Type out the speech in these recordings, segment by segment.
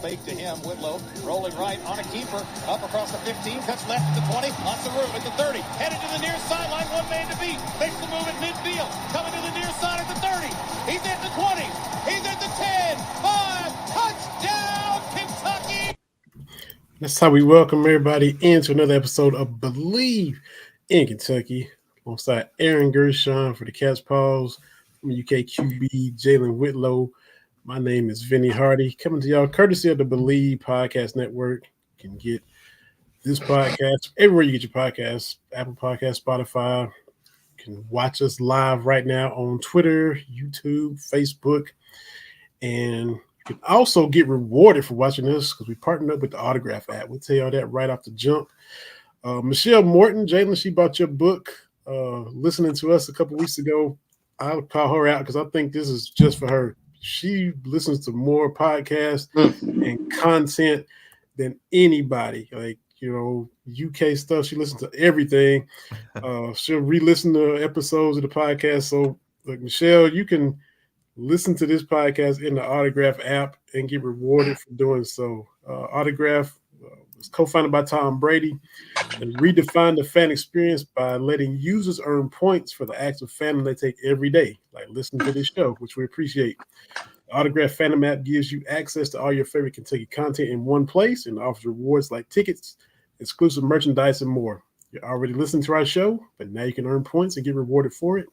fake to him. Whitlow rolling right on a keeper. Up across the 15. Cuts left at the 20. Lots of room at the 30. Headed to the near sideline. One man to beat. Makes the move at midfield. Coming to the near side at the 30. He's at the 20. He's at the 10. 5. Touchdown, Kentucky. That's how we welcome everybody into another episode of Believe in Kentucky. Alongside Aaron Gershon for the Cats Paws, from UK QB Jalen Whitlow. My name is Vandy Hardy, coming to y'all courtesy of the Believe Podcast Network. You can get this podcast everywhere you get your podcasts, Apple Podcasts, Spotify. You can watch us live right now on Twitter, YouTube, Facebook, and you can also get rewarded for watching us because we partnered up with the Autograph app. We'll tell y'all that right off the jump. Michelle Morton, Jalen, she bought your book. Listening to us a couple weeks ago, I'll call her out because I think this is just for her. She listens to more podcasts and content than anybody. Like, UK stuff. She listens to everything. She'll re-listen to episodes of the podcast. So, like, Michelle, you can listen to this podcast in the Autograph app and get rewarded for doing so. Autograph was co-founded by Tom Brady and redefined the fan experience by letting users earn points for the acts of fandom they take every day, like listening to this show, which we appreciate. The Autograph Fandom app gives you access to all your favorite Kentucky content in one place and offers rewards like tickets, exclusive merchandise, and more. You're already listening to our show, but now you can earn points and get rewarded for it.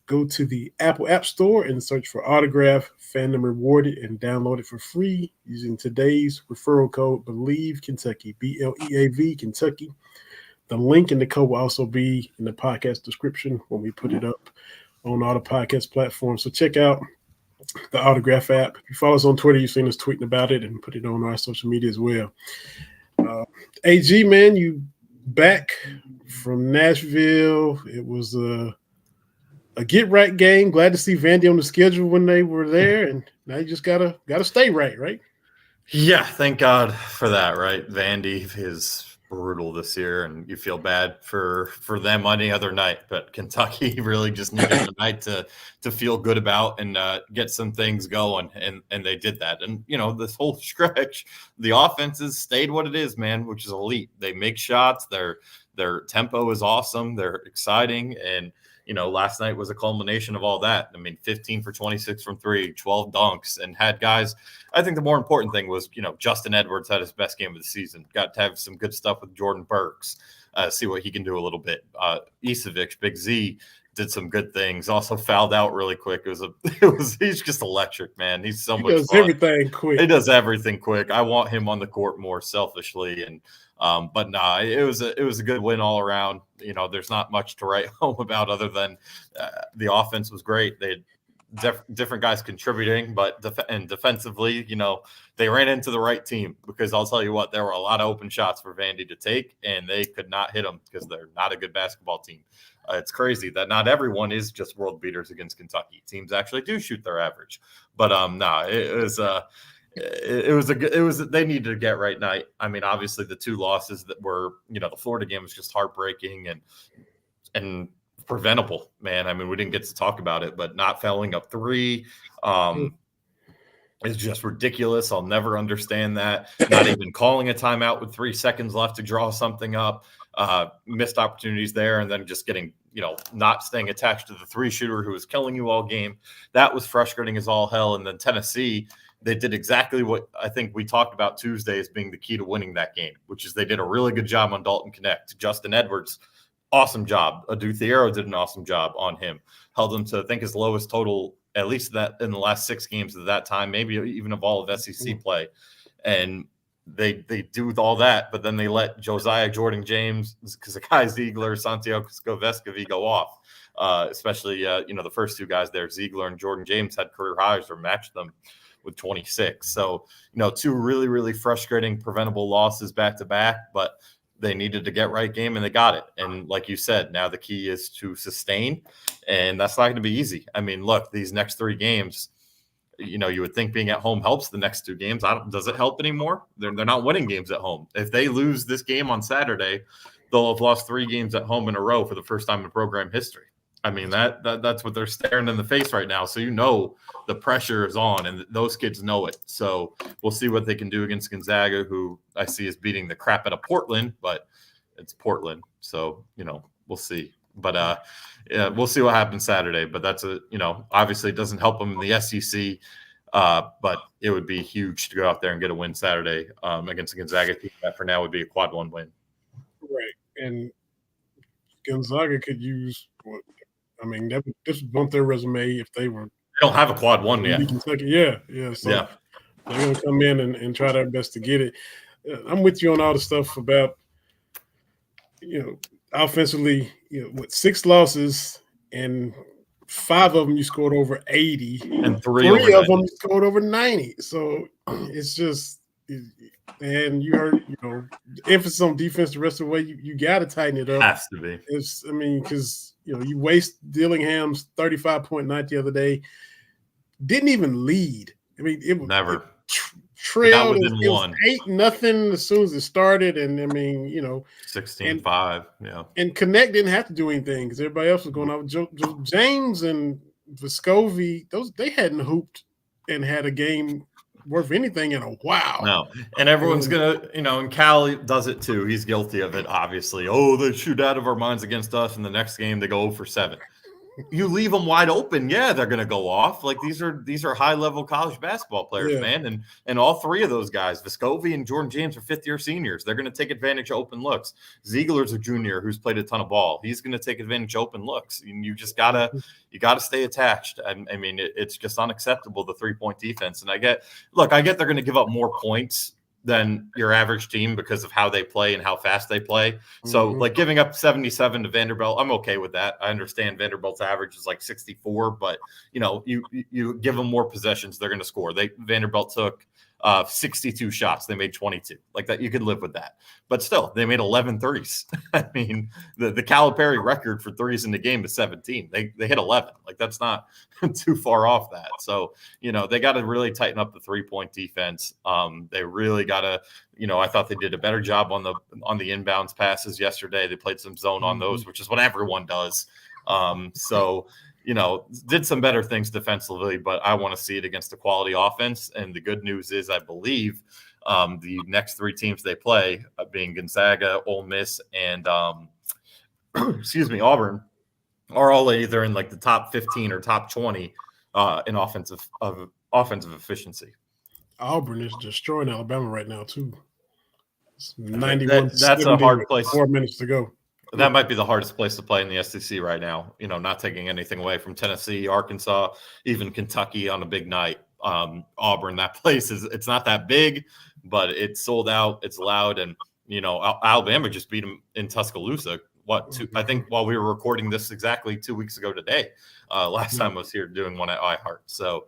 Go to the Apple App Store and search for Autograph Fandom Rewarded and download it for free using today's referral code Believe Kentucky, BLEAV Kentucky. The link in the code will also be in the podcast description when we put it up on all the podcast platforms. So check out the Autograph app. If you follow us on Twitter, you've seen us tweeting about it and put it on our social media as well. AG, man, you back from Nashville. It was a get-right game. Glad to see Vandy on the schedule when they were there, and now you just gotta stay right? Yeah, thank God for that, right? Vandy is brutal this year, and you feel bad for them any other night, but Kentucky really just needed a night to feel good about and get some things going, and they did that. And, this whole stretch, the offenses stayed what it is, man, which is elite. They make shots. Their tempo is awesome. They're exciting, and last night was a culmination of all that. I mean, 15 for 26 from three, 12 dunks, and had guys. I think the more important thing was, Justin Edwards had his best game of the season. Got to have some good stuff with Jordan Burks, see what he can do a little bit. Isevich, Big Z, did some good things. Also fouled out really quick. He's just electric, man. He's so much fun. He does everything quick. He does everything quick. I want him on the court more selfishly, and but nah, it was a good win all around. There's not much to write home about other than the offense was great. They had different guys contributing, but defensively, they ran into the right team, because I'll tell you what, there were a lot of open shots for Vandy to take, and they could not hit them because they're not a good basketball team. It's crazy that not everyone is just world beaters against Kentucky. Teams actually do shoot their average, but they needed to get right night. I mean, obviously the two losses that were, the Florida game was just heartbreaking and preventable, man. I mean, we didn't get to talk about it, but not fouling up three is just ridiculous. I'll never understand that. Not even calling a timeout with 3 seconds left to draw something up, missed opportunities there, and then just getting, not staying attached to the three shooter who was killing you all game. That was frustrating as all hell. And then Tennessee, they did exactly what I think we talked about Tuesday as being the key to winning that game, which is they did a really good job on Dalton Connect. Justin Edwards, awesome job. Adu Thiero did an awesome job on him. Held him to, I think, his lowest total, at least that in the last 6 games at that time, maybe even of all of SEC play. And they do all that, but then they let Josiah Jordan James, Kai Ziegler, Santiago Vescovi go off. Especially, the first 2 guys there, Ziegler and Jordan James, had career highs or matched them with 26. So, 2 really, really frustrating preventable losses back to back, but they needed to get right game and they got it. And like you said, now the key is to sustain, and that's not going to be easy. I mean, look, these next 3 games, you would think being at home helps the next 2 games. Does it help anymore? They're not winning games at home. If they lose this game on Saturday, they'll have lost 3 games at home in a row for the first time in program history. I mean, that's what they're staring in the face right now. So the pressure is on, and those kids know it. So we'll see what they can do against Gonzaga, who I see is beating the crap out of Portland, but it's Portland. So, we'll see. But yeah, we'll see what happens Saturday. But that's obviously it doesn't help them in the SEC. But it would be huge to go out there and get a win Saturday against the Gonzaga team. That for now would be a quad 1 win. Right. And Gonzaga could use what? I mean, that would just bump their resume if they were. They don't have a quad 1 yet. Kentucky. Yeah. So they're going to come in and try their best to get it. I'm with you on all the stuff about, offensively, with 6 losses and 5 of them you scored over 80, and 3 of them you scored over 90. So it's just. And you heard, emphasis on defense the rest of the way. You got to tighten it up. Has to be. Because you waste Dillingham's 35-point night the other day. Didn't even lead. I mean, it was never trailed. It was 8-0 as soon as it started, and 16-5. Yeah. And Connect didn't have to do anything because everybody else was going out. James and Vescovi, they hadn't hooped and had a game worth anything in a while. No. And everyone's going to, and Cal does it too. He's guilty of it, obviously. Oh, they shoot out of our minds against us. And the next game, they go 0 for 7. You leave them wide open. Yeah, they're going to go off. Like these are high-level college basketball players, man. And all 3 of those guys, Vescovi and Jordan James, are 5th-year seniors. They're going to take advantage of open looks. Ziegler's a junior who's played a ton of ball. He's going to take advantage of open looks. And you just gotta stay attached. I mean, it's just unacceptable, the 3-point defense. And I get they're going to give up more points than your average team because of how they play and how fast they play. So like giving up 77 to Vanderbilt, I'm okay with that. I understand Vanderbilt's average is like 64, but you give them more possessions, they're going to score. Vanderbilt took 62 shots. They made 22. Like that, you could live with that. But still, they made 11 threes. I mean, the Calipari record for threes in the game is 17. They hit 11. Like that's not too far off that. So, they got to really tighten up the 3-point defense. They really got to, I thought they did a better job on the inbounds passes yesterday. They played some zone on those, which is what everyone does. Did some better things defensively, but I want to see it against a quality offense. And the good news is, I believe the next 3 teams they play, being Gonzaga, Ole Miss, and Auburn, are all either in like the top 15 or top 20 in offensive efficiency. Auburn is destroying Alabama right now too. It's 91. That's a hard place. 4 minutes to go. That might be the hardest place to play in the SEC right now. Not taking anything away from Tennessee, Arkansas, even Kentucky on a big night. Auburn, that place it's not that big, but it's sold out. It's loud, and Alabama just beat them in Tuscaloosa. I think while we were recording this exactly 2 weeks ago today. Last time I was here doing one at iHeart. So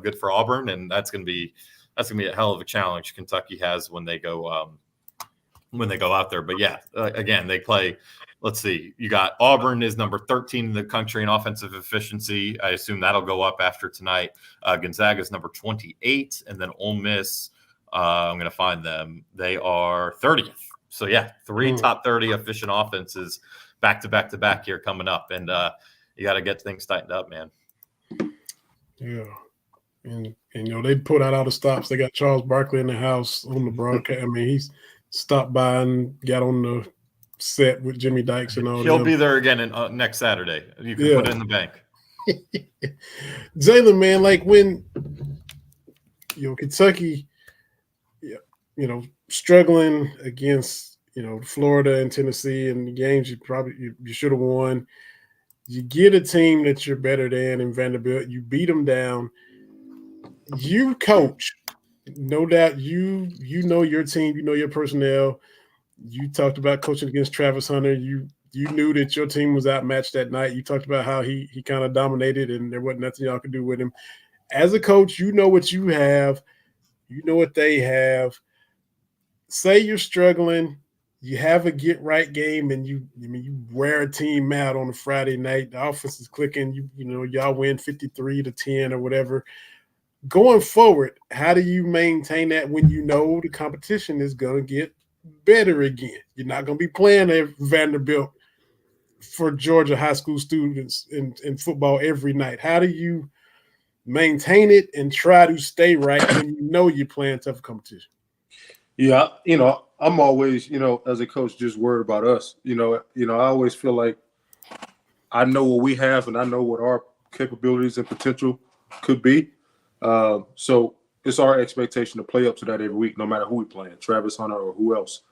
good for Auburn, and that's gonna be a hell of a challenge Kentucky has when they go out there. But yeah, again, they play. Let's see. You got Auburn is number 13 in the country in offensive efficiency. I assume that'll go up after tonight. Gonzaga is number 28, and then Ole Miss. I'm going to find them. They are 30th. So yeah, 3 top 30 efficient offenses back to back here coming up, and you got to get things tightened up, man. Yeah, and they put out all the stops. They got Charles Barkley in the house on the broadcast. I mean, he's stopped by and got on the set with Jimmy Dykes and all. He'll be there again next Saturday. You can put it in the bank. Jalen, man, like when Kentucky, struggling against Florida and Tennessee and the games you should have won. You get a team that you're better than in Vanderbilt. You beat them down. You coach. No doubt you know your team, you know your personnel. You talked about coaching against Travis Hunter. You knew that your team was outmatched that night. You talked about how he kind of dominated and there wasn't nothing y'all could do with him. As a coach, you know what you have. You know what they have. Say you're struggling, you have a get-right game, and you wear a team out on a Friday night. The offense is clicking. Y'all win 53-10 or whatever. Going forward, how do you maintain that when you know the competition is going to get better again? You're not going to be playing at Vanderbilt for Georgia high school students in football every night? How do you maintain it and try to stay right when you know you're playing tough competition? Yeah, I'm always, as a coach, just worried about us. I always feel like I know what we have and I know what our capabilities and potential could be. So it's our expectation to play up to that every week, no matter who we playing, Travis Hunter or who else.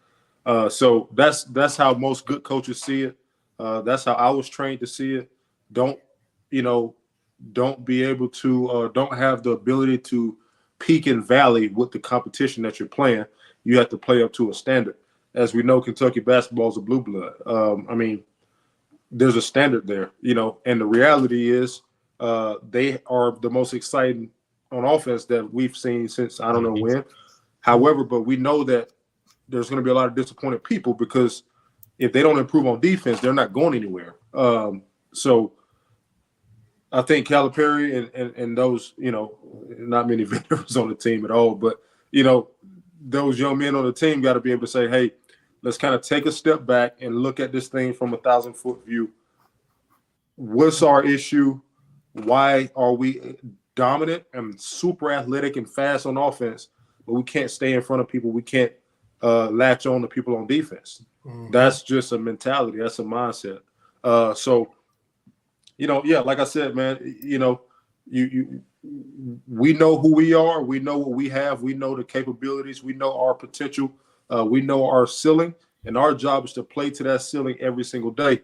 So that's how most good coaches see it. That's how I was trained to see it. Don't be able to, don't have the ability to peak and valley with the competition that you're playing. You have to play up to a standard. As we know, Kentucky basketball is a blue blood. There's a standard there, and the reality is they are the most exciting on offense that we've seen since I don't know when. However, but we know that there's going to be a lot of disappointed people because if they don't improve on defense, they're not going anywhere. So I think Calipari and those, not many veterans on the team at all, but, those young men on the team got to be able to say, hey, let's kind of take a step back and look at this thing from 1,000-foot view. What's our issue? Why are we dominant and super athletic and fast on offense, but we can't stay in front of people? We can't latch on to people on defense. Mm-hmm. That's just a mentality. That's a mindset. Like I said, man, we know who we are. We know what we have. We know the capabilities. We know our potential. We know our ceiling, and our job is to play to that ceiling every single day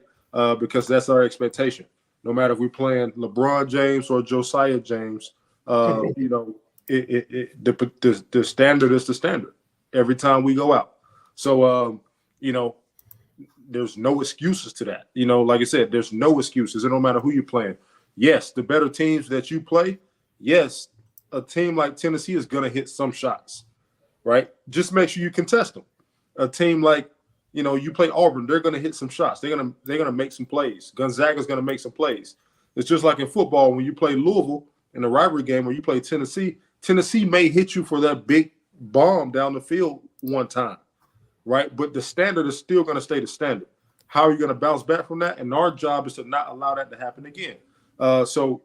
because that's our expectation. No matter if we're playing LeBron James or Josiah James, the standard is the standard every time we go out. So, there's no excuses to that. Like I said, there's no excuses. It don't matter who you're playing. Yes, the better teams that you play, yes, a team like Tennessee is going to hit some shots, right? Just make sure you contest them. A team like, you play Auburn, they're going to hit some shots. They're going to make some plays. Gonzaga's going to make some plays. It's just like in football when you play Louisville in a rivalry game or you play Tennessee, Tennessee may hit you for that big bomb down the field one time, right? But the standard is still going to stay the standard. How are you going to bounce back from that? And our job is to not allow that to happen again. So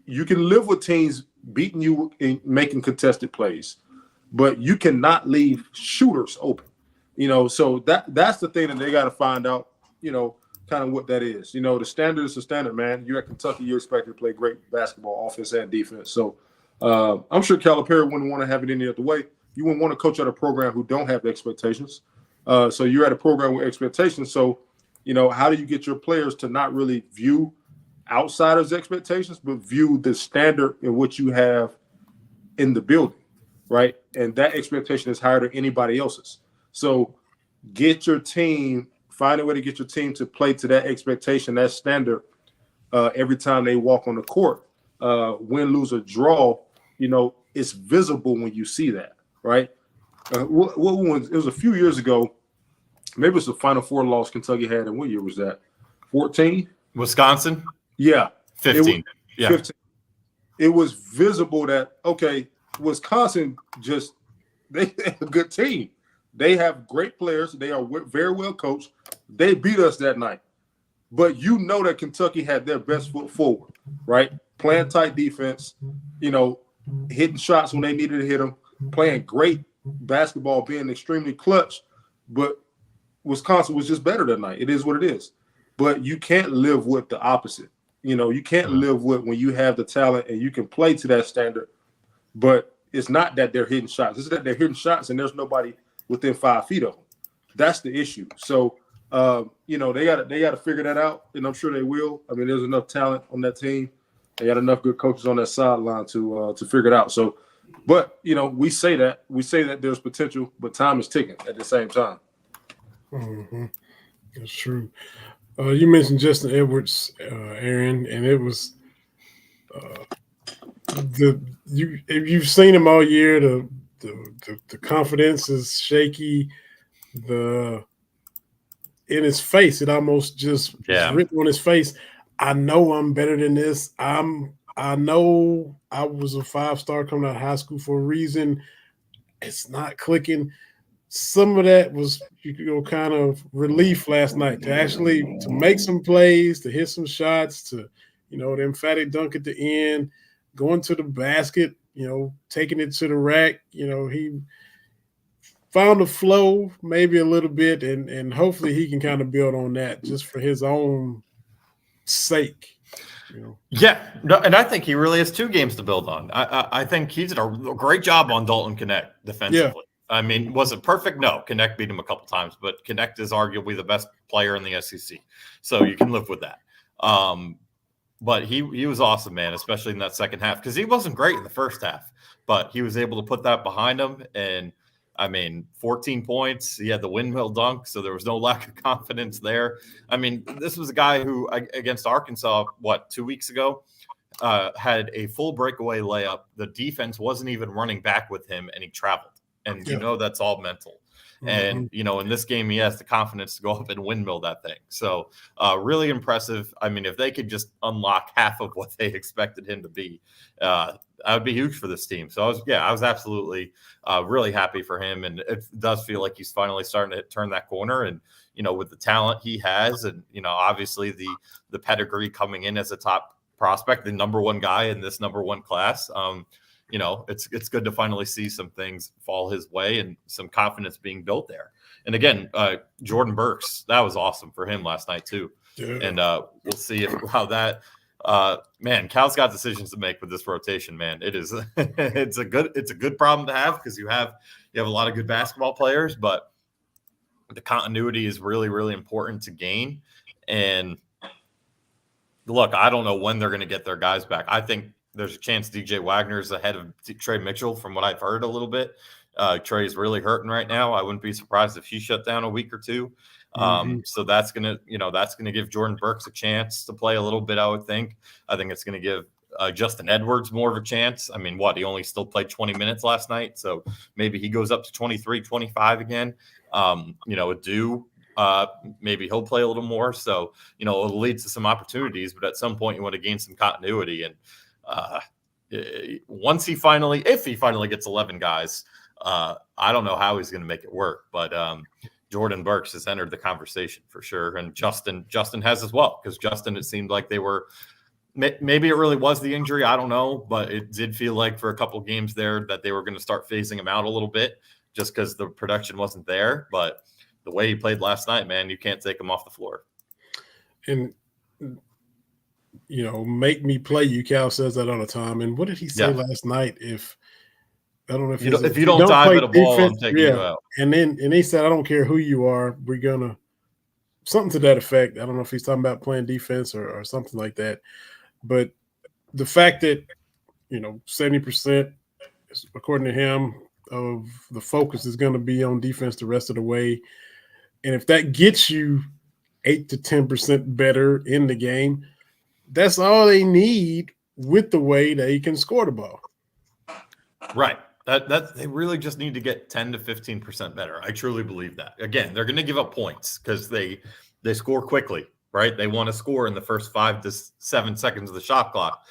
you can live with teams beating you and making contested plays, but you cannot leave shooters open. So that's the thing that they got to find out, kind of what that is. The standard is the standard, man. You're at Kentucky, you're expected to play great basketball, offense and defense. So I'm sure Calipari wouldn't want to have it any other way. You wouldn't want to coach at a program who don't have expectations. So you're at a program with expectations. So, how do you get your players to not really view outsiders' expectations, but view the standard in what you have in the building, right? And that expectation is higher than anybody else's. So find a way to get your team to play to that expectation, that standard every time they walk on the court. Win, lose, or draw, it's visible when you see that, right? It was a few years ago. Maybe it's the Final Four loss Kentucky had. And what year was that? 14? Wisconsin? Yeah. 15. 15. It was visible that, okay, Wisconsin they have a good team. They have great players. They are very well coached. They beat us that night. But that Kentucky had their best foot forward, right? Playing tight defense, hitting shots when they needed to hit them, playing great basketball, being extremely clutch. But Wisconsin was just better that night. It is what it is. But you can't live with the opposite. You can't live with when you have the talent and you can play to that standard. But it's not that they're hitting shots. It's that they're hitting shots and there's nobody within 5 feet of them. That's the issue. So, they got to figure that out, and I'm sure they will. I mean, there's enough talent on that team. They got enough good coaches on that sideline to figure it out. So, but we say that there's potential, but time is ticking at the same time. Mm-hmm. That's true. You mentioned Justin Edwards, Aaron, and it was if you've seen him all year, the confidence is shaky. In his face, it almost just is written on his face. I know I'm better than this. I know I was a 5-star coming out of high school for a reason. It's not clicking. some of that was kind of relief last night to make some plays, to hit some shots, to the emphatic dunk at the end, going to the basket, taking it to the rack. He found a flow maybe a little bit, and hopefully he can kind of build on that just for his own sake. Yeah, no, and I think he really has 2 games to build on. I think he did a great job on Dalton Connect defensively. Yeah. I mean, was it perfect? No. Connect beat him a couple times, but Connect is arguably the best player in the SEC, so you can live with that. But he was awesome, man, especially in that second half, because he wasn't great in the first half, but he was able to put that behind him. And I mean, 14 points. He had the windmill dunk, so there was no lack of confidence there. I mean, this was a guy who, against Arkansas, 2 weeks ago, had a full breakaway layup. The defense wasn't even running back with him, and he traveled. And that's all mental. And, in this game, he has the confidence to go up and windmill that thing. So really impressive. I mean, if they could just unlock half of what they expected him to be, that would be huge for this team. So I was absolutely really happy for him. And it does feel like he's finally starting to turn that corner. And, with the talent he has and, obviously the pedigree coming in as a top prospect, the number 1 guy in this number 1 class, it's good to finally see some things fall his way and some confidence being built there. And again, Jordan Burks, that was awesome for him last night too. Yeah. And we'll see how that man, Cal's got decisions to make with this rotation, man. It is it's a good problem to have because you have a lot of good basketball players, but the continuity is really, really important to gain. And look, I don't know when they're going to get their guys back. I think there's a chance DJ Wagner is ahead of Trey Mitchell from what I've heard a little bit. Trey's really hurting right now. I wouldn't be surprised if he shut down a week or two. So that's going to give Jordan Burks a chance to play a little bit, I would think. I think it's going to give Justin Edwards more of a chance. I mean, he only still played 20 minutes last night. So maybe he goes up to 23, 25 again. Maybe he'll play a little more. So, it'll lead to some opportunities, but at some point you want to gain some continuity. And if he finally gets 11 guys, I don't know how he's going to make it work, but Jordan Burks has entered the conversation for sure. And Justin has as well, because Justin, it seemed like they were, maybe it really was the injury. I don't know, but it did feel like for a couple games there that they were going to start phasing him out a little bit just because the production wasn't there. But the way he played last night, man, you can't take him off the floor. And, make me play you. Cal says that all the time. And what did he say last night? If you don't dive at a ball, I'm taking you out. And he said, I don't care who you are, we're gonna something to that effect. I don't know if he's talking about playing defense or something like that. But the fact that 70%, according to him, of the focus is going to be on defense the rest of the way, and if that gets you 8 to 10% better in the game, that's all they need with the way they can score the ball. Right. That they really just need to get 10 to 15% better. I truly believe that. Again, they're going to give up points because they score quickly, right? They want to score in the first 5 to 7 seconds of the shot clock.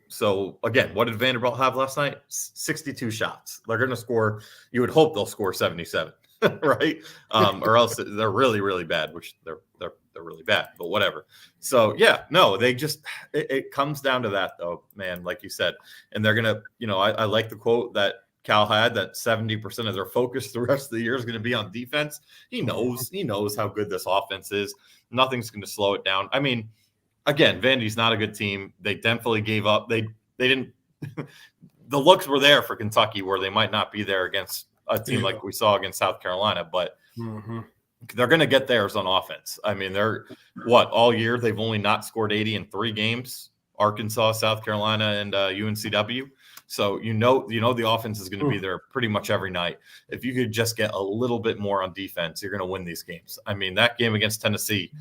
So again, what did Vanderbilt have last night? 62 shots. They're going to score. You would hope they'll score 77, right? Or else they're really, really bad, which they're really bad, but whatever. So it comes down to that though, man, like you said, and they're going to, I like the quote that Cal had that 70% of their focus the rest of the year is going to be on defense. He knows how good this offense is. Nothing's going to slow it down. I mean, again, Vandy's not a good team. They definitely gave up. They didn't the looks were there for Kentucky where they might not be there against a team like we saw against South Carolina, but they're going to get theirs on offense. I mean, they're all year they've only not scored 80 in 3 games, Arkansas, South Carolina, and UNCW. So the offense is going to be there pretty much every night. If you could just get a little bit more on defense, you're going to win these games. I mean, that game against Tennessee,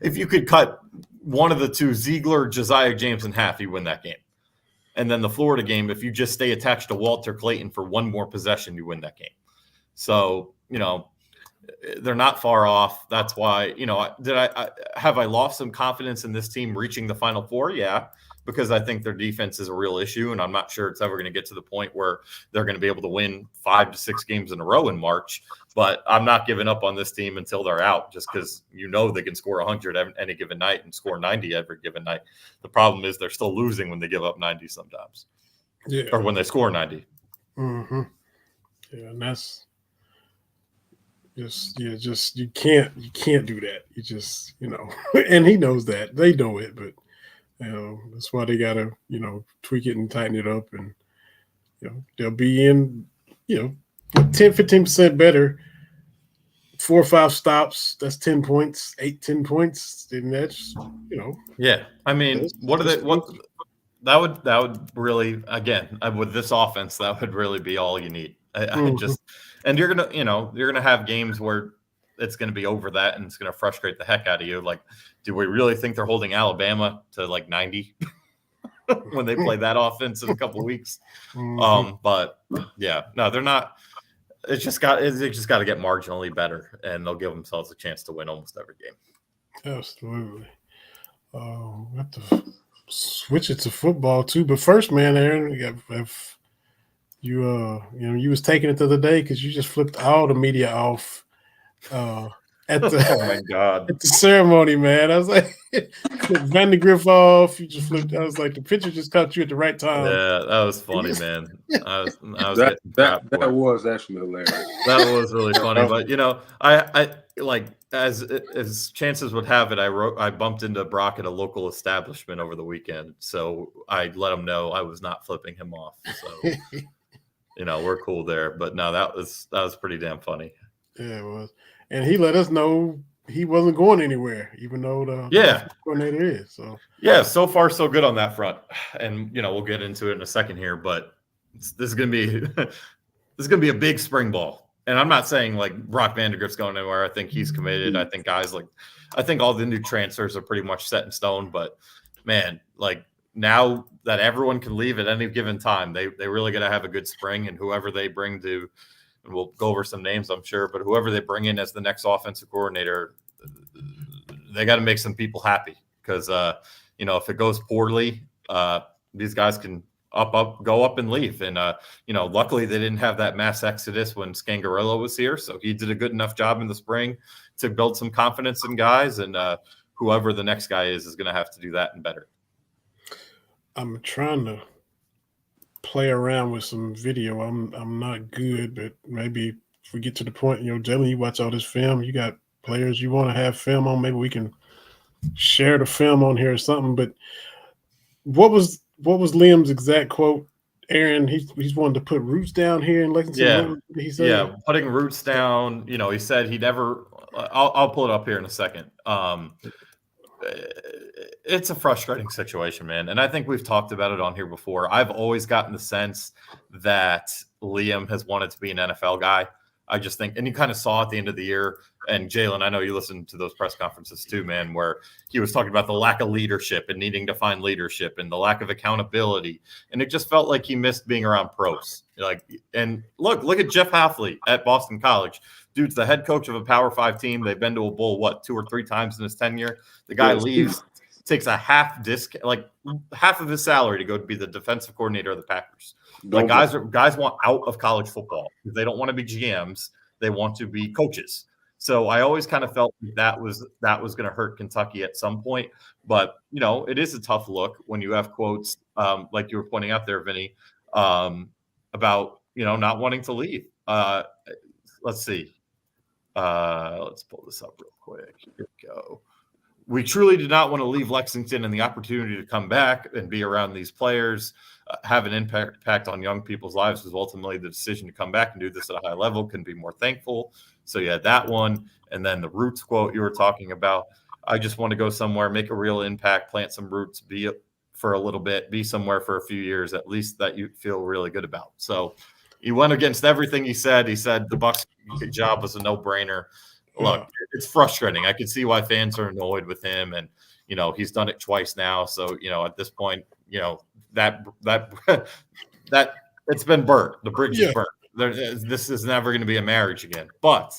if you could cut one of the two, Ziegler, Josiah James, in half, you win that game. And then the Florida game, if you just stay attached to Walter Clayton for one more possession, you win that game. So, they're not far off. That's why, have I lost some confidence in this team reaching the Final Four? Yeah, because I think their defense is a real issue, and I'm not sure it's ever going to get to the point where they're going to be able to win 5 to 6 games in a row in March. But I'm not giving up on this team until they're out, just because they can score 100 any given night and score 90 every given night. The problem is they're still losing when they give up 90 sometimes, or when they score 90. Mm-hmm. Yeah, and that's just you can't do that. You just and he knows that, they know it, but that's why they gotta tweak it and tighten it up, and they'll be in 10-15% better. 4 or 5 stops, that's 10 points, 10 points. Then that's Yeah, I mean, what that would really, again, with this offense, that would really be all you need. And you're gonna have games where it's gonna be over that, and it's gonna frustrate the heck out of you. Like, do we really think they're holding Alabama to like 90 when they play that offense in a couple of weeks? But yeah, no, they're not. They just got to get marginally better, and they'll give themselves a chance to win almost every game. Absolutely. We have to switch it to football too, but first, man, Aaron, if you you was taking it the other day because you just flipped all the media off at the oh my god at the ceremony, man. I was like, Vandy Griff off. You just flipped. I was like, the picture just caught you at the right time. Yeah, that was funny, man. I was that was actually hilarious. That was really funny. But I like, as chances would have it, I bumped into Brock at a local establishment over the weekend, so I let him know I was not flipping him off. So we're cool there. But no, that was pretty damn funny. Yeah, it was. And he let us know he wasn't going anywhere, even though the coordinator is. So yeah, so far so good on that front. And we'll get into it in a second here, but this is gonna be a big spring ball. And I'm not saying like Brock Vandegrift's going anywhere. I think he's committed. I think I think all the new transfers are pretty much set in stone. But man, like, now that everyone can leave at any given time, they really got to have a good spring, and whoever they bring to. And we'll go over some names, I'm sure, but whoever they bring in as the next offensive coordinator, they got to make some people happy, because if it goes poorly, these guys can go up and leave. And luckily they didn't have that mass exodus when Scangarello was here, so he did a good enough job in the spring to build some confidence in guys. And whoever the next guy is going to have to do that and better. I'm trying to play around with some video. I'm not good, but maybe if we get to the point, Jalen, you watch all this film, you got players you want to have film on, maybe we can share the film on here or something. But what was Liam's exact quote, Aaron? He's wanted to put roots down here in Lexington. Yeah, he said, putting roots down. He said he never. I'll pull it up here in a second. It's a frustrating situation, man. And I think we've talked about it on here before. I've always gotten the sense that Liam has wanted to be an NFL guy. I just think, and you kind of saw at the end of the year, and Jalen, I know you listened to those press conferences too, man, where he was talking about the lack of leadership and needing to find leadership and the lack of accountability. And it just felt like he missed being around pros. And look at Jeff Halfley at Boston College. Dude's the head coach of a Power 5 team. They've been to a bowl, 2 or 3 times in his tenure. The guy leaves, takes a half of his salary to go to be the defensive coordinator of the Packers. Guys want out of college football. They don't want to be GMs. They want to be coaches. So I always kind of felt that was going to hurt Kentucky at some point. But, it is a tough look when you have quotes like you were pointing out there, Vinny, about, not wanting to leave. Let's see. Let's pull this up real quick. Here we go. We truly did not want to leave Lexington, and the opportunity to come back and be around these players, have an impact on young people's lives, was ultimately the decision to come back and do this at a high level. Couldn't be more thankful. So you had that one. And then the roots quote you were talking about. I just want to go somewhere, make a real impact, plant some roots, be for a little bit, be somewhere for a few years, at least that you feel really good about. So he went against everything he said. He said the Bucs job was a no-brainer. Look, it's frustrating. I can see why fans are annoyed with him, and he's done it twice now. So at this point, that it's been burnt. The bridge is burnt. This is never going to be a marriage again. But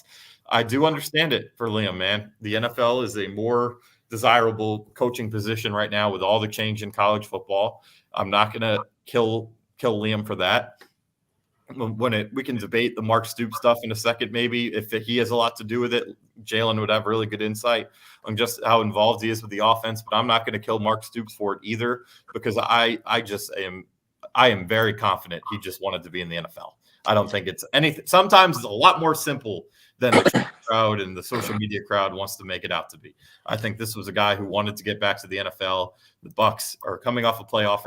I do understand it for Liam, man. The NFL is a more desirable coaching position right now with all the change in college football. I'm not going to kill Liam for that. We can debate the Mark Stoops stuff in a second, maybe if he has a lot to do with it. Jalen would have really good insight on just how involved he is with the offense, but I'm not going to kill Mark Stoops for it either, because I am very confident he just wanted to be in the NFL. I don't think it's anything. Sometimes it's a lot more simple than the crowd and the social media crowd wants to make it out to be. I think this was a guy who wanted to get back to the NFL. The Bucs are coming off a playoff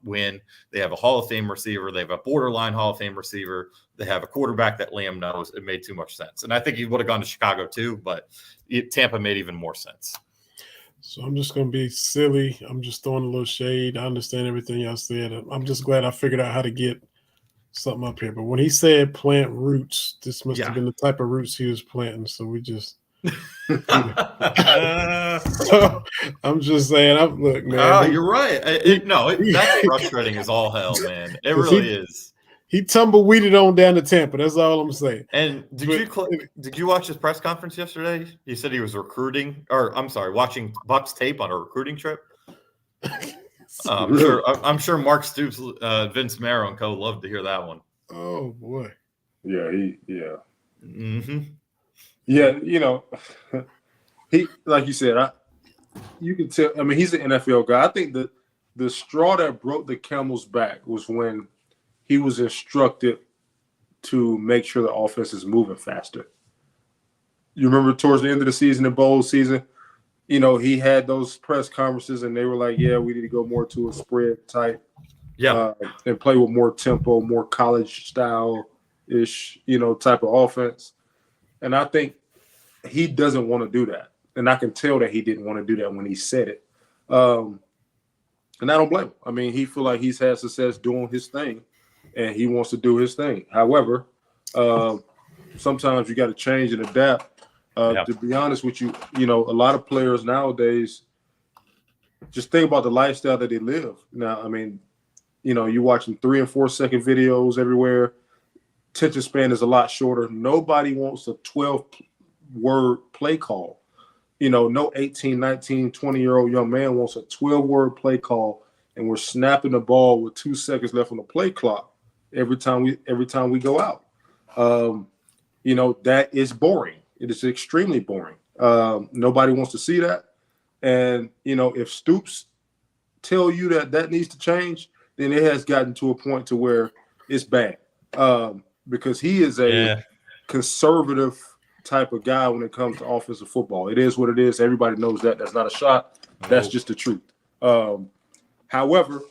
win. They have a Hall of Fame receiver. They have a borderline Hall of Fame receiver. They have a quarterback that Liam knows. It made too much sense. And I think he would have gone to Chicago too, but Tampa made even more sense. So I'm just going to be silly. I'm just throwing a little shade. I understand everything y'all said. I'm just glad I figured out how to get something up here. But when he said plant roots, this must have been the type of roots he was planting. So we just so I'm just saying, look, man. Oh, you're right. That's frustrating as all hell, man. It really is. He tumbleweeded on down to Tampa. That's all I'm saying. And did you watch his press conference yesterday? He said he was watching Bucs tape on a recruiting trip. I'm sure Mark Stoops, Vince Marrow and co. loved to hear that one. Oh boy. Yeah, Mm-hmm. Yeah, he, like you said, you can tell. I mean, he's an NFL guy. I think the straw that broke the camel's back was when he was instructed to make sure the offense is moving faster. You remember towards the end of the season, in bowl season, he had those press conferences and they were like, yeah, we need to go more to a spread type. Yeah. And play with more tempo, more college style-ish, type of offense. And I think he doesn't want to do that. And I can tell that he didn't want to do that when he said it. And I don't blame him. I mean, he feel like he's had success doing his thing and he wants to do his thing. However, sometimes you got to change and adapt. To be honest with you, a lot of players nowadays just think about the lifestyle that they live. Now, I mean, you're watching 3 and 4 second videos everywhere. Attention span is a lot shorter. Nobody wants a 12-word play call. No 18, 19, 20-year-old young man wants a 12-word play call, and we're snapping the ball with 2 seconds left on the play clock every time we go out. That is boring. It is extremely boring. Nobody wants to see that. And, if Stoops tell you that needs to change, then it has gotten to a point to where it's bad. Because he is a conservative type of guy when it comes to offensive football. It is what it is. Everybody knows that. That's not a shot. That's just the truth. However,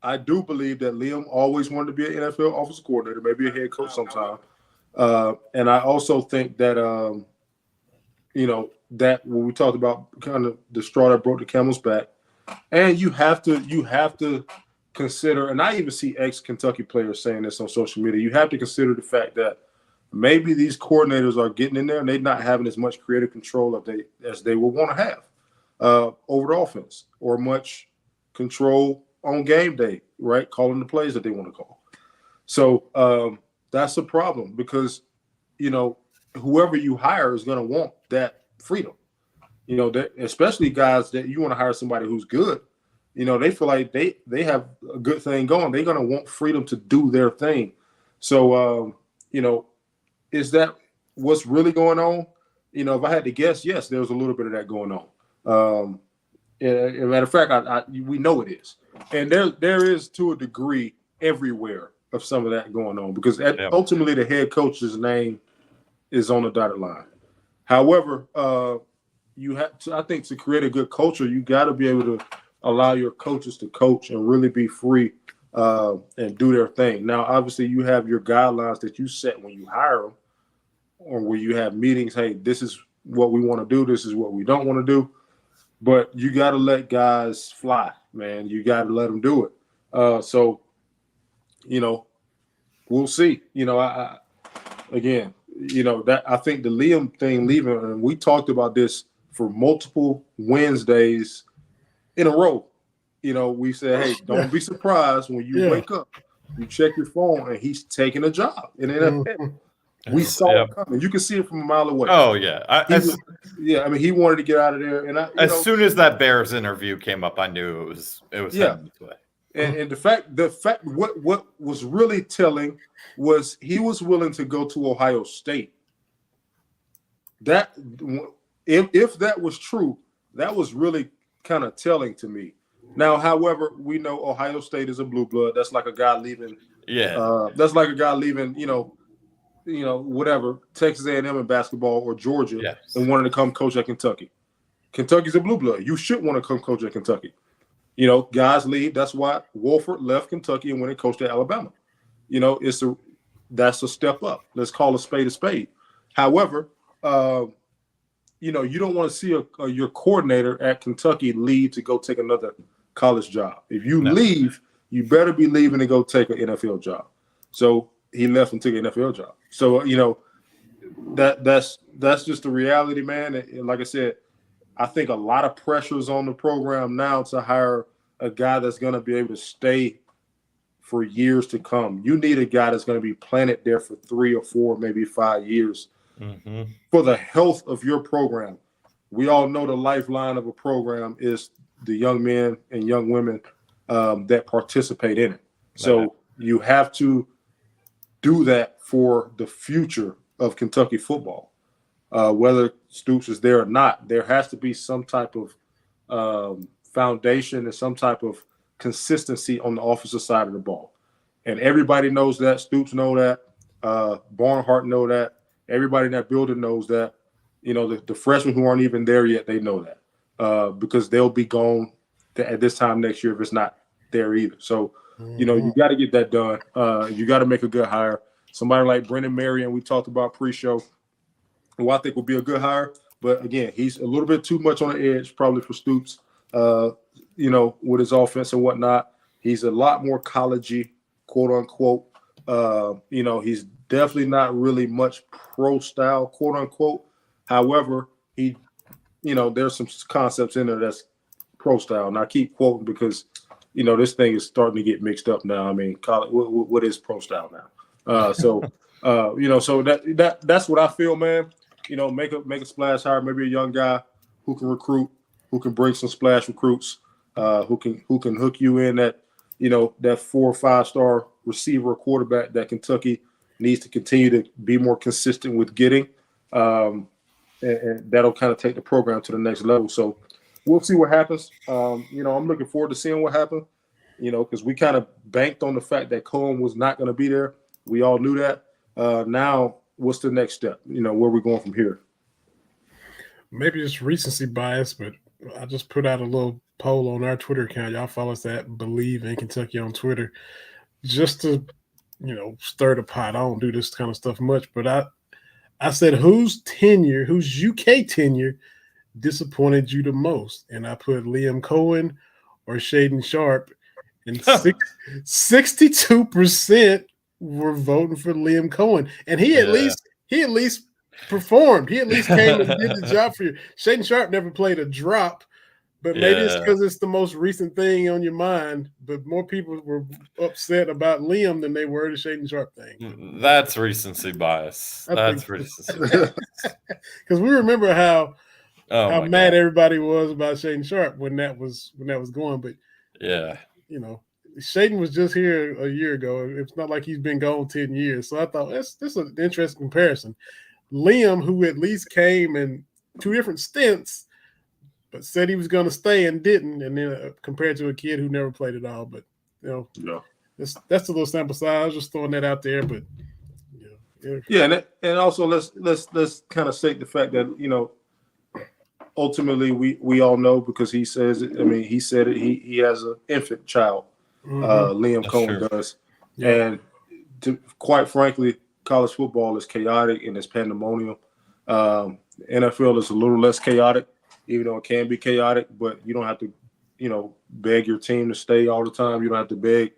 I do believe that Liam always wanted to be an NFL offensive coordinator, maybe a head coach sometime. And I also think that, that when we talked about kind of the straw that broke the camel's back, and you have to consider, and I even see ex-Kentucky players saying this on social media, you have to consider the fact that maybe these coordinators are getting in there and they're not having as much creative control as they would want to have over the offense, or much control on game day, right? Calling the plays that they want to call. So that's a problem because, whoever you hire is going to want that freedom. Especially guys that you want to hire somebody who's good. They feel like they have a good thing going. They're going to want freedom to do their thing. So, is that what's really going on? If I had to guess, yes, there was a little bit of that going on. As a matter of fact, we know it is. And there is, to a degree, everywhere of some of that going on, because ultimately the head coach's name is on the dotted line. However, you have to, I think, to create a good culture, you got to be able to allow your coaches to coach and really be free and do their thing. Now, obviously, you have your guidelines that you set when you hire them, or where you have meetings. Hey, this is what we want to do. This is what we don't want to do. But you got to let guys fly, man. You got to let them do it. So, we'll see. That I think the Liam thing leaving, and we talked about this for multiple Wednesdays in a row. We said, hey, don't be surprised when you wake up, you check your phone, and he's taking a job in the NFL. We saw it coming. You can see it from a mile away. Oh yeah, he wanted to get out of there. And as soon as that Bears interview came up, I knew it was heading this way. And the fact, what was really telling was he was willing to go to Ohio State. That if that was true, that was really kind of telling to me. Now, however, we know Ohio State is a blue blood. That's like a guy leaving. Yeah. That's like a guy leaving. Whatever, Texas A&M in basketball or Georgia, and wanting to come coach at Kentucky. Kentucky's a blue blood. You should want to come coach at Kentucky. Guys leave. That's why Wolford left Kentucky and went and coached at Alabama. That's a step up. Let's call a spade a spade. However, you don't want to see your coordinator at Kentucky leave to go take another college job. If you leave, you better be leaving to go take an NFL job. So he left and took an NFL job. So, that's just the reality, man. And like I said, I think a lot of pressure is on the program now to hire a guy that's going to be able to stay for years to come. You need a guy that's going to be planted there for 3 or 4, maybe 5 years for the health of your program. We all know the lifeline of a program is the young men and young women that participate in it. So you have to do that for the future of Kentucky football. Whether Stoops is there or not, there has to be some type of foundation and some type of consistency on the offensive side of the ball. And everybody knows that. Stoops know that. Barnhart know that. Everybody in that building knows that. The freshmen who aren't even there yet, they know that because they'll be gone at this time next year if it's not there either. So, you got to get that done. You got to make a good hire. Somebody like Brendan Marion, we talked about pre-show, who I think will be a good hire. But, again, he's a little bit too much on the edge probably for Stoops, with his offense and whatnot. He's a lot more college-y, quote-unquote. He's definitely not really much pro-style, quote-unquote. However, there's some concepts in there that's pro-style. And I keep quoting because – this thing is starting to get mixed up now. I mean, what is pro style now? So that's what I feel, man. Make a splash hire, maybe a young guy who can recruit, who can bring some splash recruits, who can hook you in that 4 or 5 star receiver or quarterback that Kentucky needs to continue to be more consistent with getting, and that'll kind of take the program to the next level. So. We'll see what happens. I'm looking forward to seeing what happens, because we kind of banked on the fact that Cohen was not going to be there. We all knew that. Now, what's the next step? Where we're going from here? Maybe it's recency bias, but I just put out a little poll on our Twitter account. Y'all follow us at Believe in Kentucky on Twitter, just to, stir the pot. I don't do this kind of stuff much, but I said, whose UK tenure disappointed you the most? And I put Liam Cohen or Shaden Sharp, and 62% were voting for Liam Cohen. And he at least performed. He at least came and did the job for you. Shaden Sharp never played a drop, but maybe it's because it's the most recent thing on your mind. But more people were upset about Liam than they were the Shaden Sharp thing. That's recency bias. That's recency bias. Because we remember how mad everybody was about Shaden Sharp when that was going. But Shaden was just here a year ago. It's not like he's been gone 10 years. So I thought this is an interesting comparison. Liam, who at least came in 2 different stints, but said he was going to stay and didn't, and then compared to a kid who never played at all. But that's a little sample size. I was just throwing that out there. But and also let's kind of state the fact that ultimately we all know, because he says it. I mean, he said it. He has an infant child. Liam Cohen does, and quite frankly, college football is chaotic and it's pandemonium. NFL is a little less chaotic, even though it can be chaotic, but you don't have to, beg your team to stay all the time. You don't have to beg,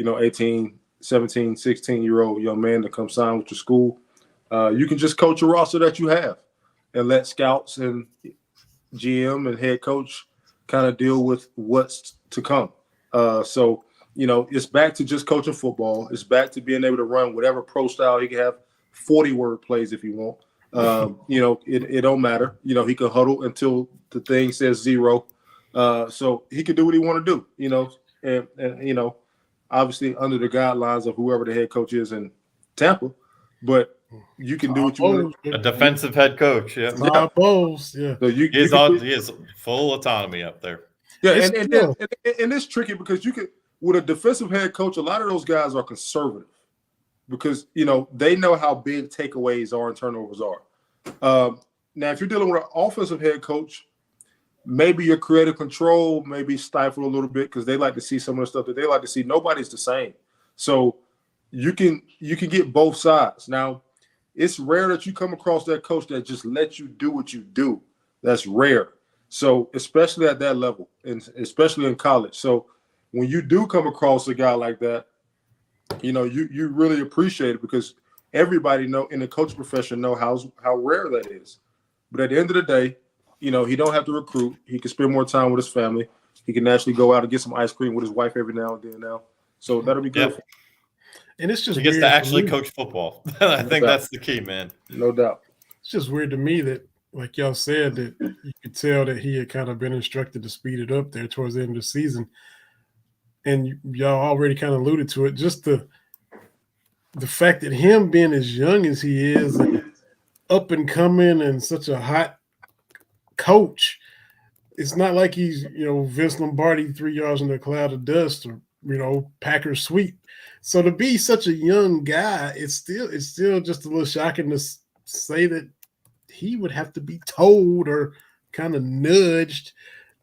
18, 17, 16-year-old young man to come sign with your school. You can just coach a roster that you have and let scouts and GM and head coach kind of deal with what's to come. So, it's back to just coaching football. It's back to being able to run whatever pro style he can have 40-word plays if you want. It don't matter. He could huddle until the thing says 0. So he could do what he want to do, and obviously under the guidelines of whoever the head coach is in Tampa, but you can do what you want. A defensive head coach, yeah. Bowles, yeah. So he has full autonomy up there. Yeah, and it's tricky because you could, with a defensive head coach, a lot of those guys are conservative because they know how big takeaways are and turnovers are. Now, if you're dealing with an offensive head coach, maybe your creative control may be stifled a little bit because they like to see some of the stuff that they like to see. Nobody's the same, so you can get both sides. Now, it's rare that you come across that coach that just lets you do what you do. That's rare. So especially at that level, and especially in college. So when you do come across a guy like that, you really appreciate it because everybody in the coaching profession know how rare that is. But at the end of the day, he don't have to recruit. He can spend more time with his family. He can actually go out and get some ice cream with his wife every now and then now. So that'll be good. Yep. And it's just he gets to actually coach football. I think that's the key, man. No doubt. It's just weird to me that, like y'all said, that you could tell that he had kind of been instructed to speed it up there towards the end of the season. And y'all already kind of alluded to it. Just the fact that him being as young as he is, and up and coming, and such a hot coach, it's not like he's Vince Lombardi 3 yards in a cloud of dust, or Packers sweep. So to be such a young guy, it's still just a little shocking to say that he would have to be told or kind of nudged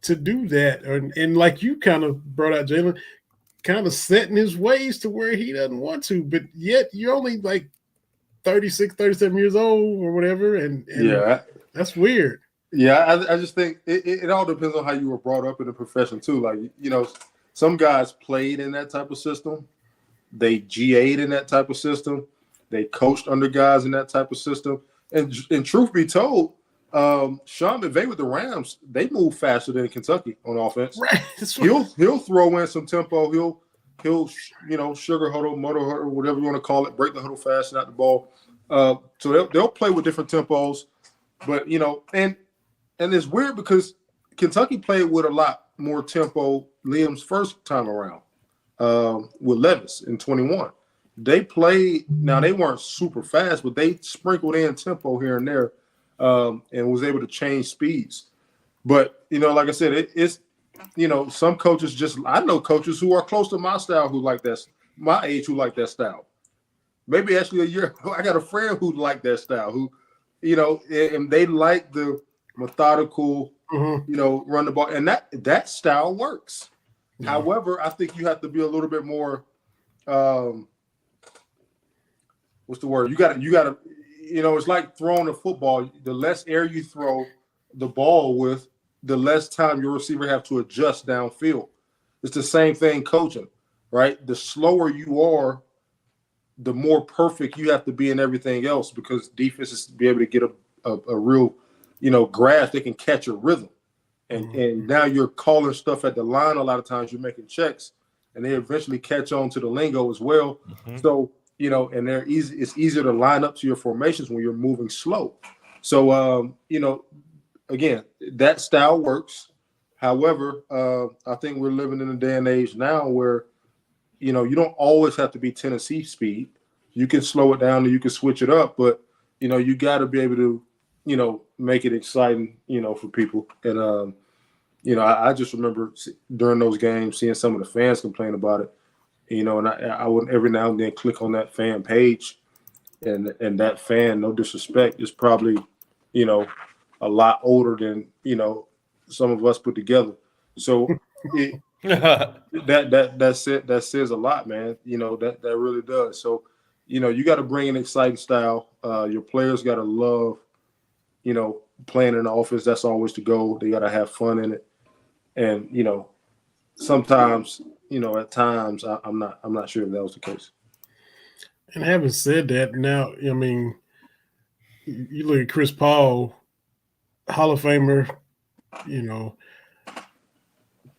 to do that. And like you kind of brought out, Jalen, kind of setting his ways to where he doesn't want to, but yet you're only like 36, 37 years old or whatever. And yeah, that's weird. Yeah, I just think it all depends on how you were brought up in the profession too. Like, some guys played in that type of system. They GA'd in that type of system. They coached under guys in that type of system. And truth be told, Sean McVay with the Rams, they move faster than Kentucky on offense. Right. He'll throw in some tempo. He'll sugar huddle, motor huddle, whatever you want to call it, break the huddle fast, not the ball. So they'll play with different tempos. But and it's weird because Kentucky played with a lot more tempo Liam's first time around with Levis in 21. They played, now they weren't super fast, but they sprinkled in tempo here and there and was able to change speeds. But, like I said, it's some coaches I know coaches who are close to my style who like that, my age who like that style. Maybe actually a year, I got a friend who liked that style, who, and they like the methodical, run the ball. And that style works. Yeah. However, I think you have to be a little bit more, what's the word? You got to, it's like throwing a football. The less air you throw the ball with, the less time your receiver have to adjust downfield. It's the same thing coaching, right? The slower you are, the more perfect you have to be in everything else because defenses be able to get a real, grasp. They can catch a rhythm. And now you're calling stuff at the line. A lot of times you're making checks, and they eventually catch on to the lingo as well. Mm-hmm. So, and it's easier to line up to your formations when you're moving slow. So, again, that style works. However, I think we're living in a day and age now where, you don't always have to be Tennessee speed. You can slow it down and you can switch it up, but, you got to be able to, make it exciting, for people. And, I just remember during those games seeing some of the fans complain about it, and I would every now and then click on that fan page, and that fan, no disrespect, is probably, a lot older than, some of us put together. So that says a lot, man. That really does. So, you got to bring an exciting style. Your players got to love, playing in the offense. That's always the goal. They got to have fun in it. And, sometimes, at times I'm not sure if that was the case. And having said that, now, I mean, you look at Chris Paul, Hall of Famer,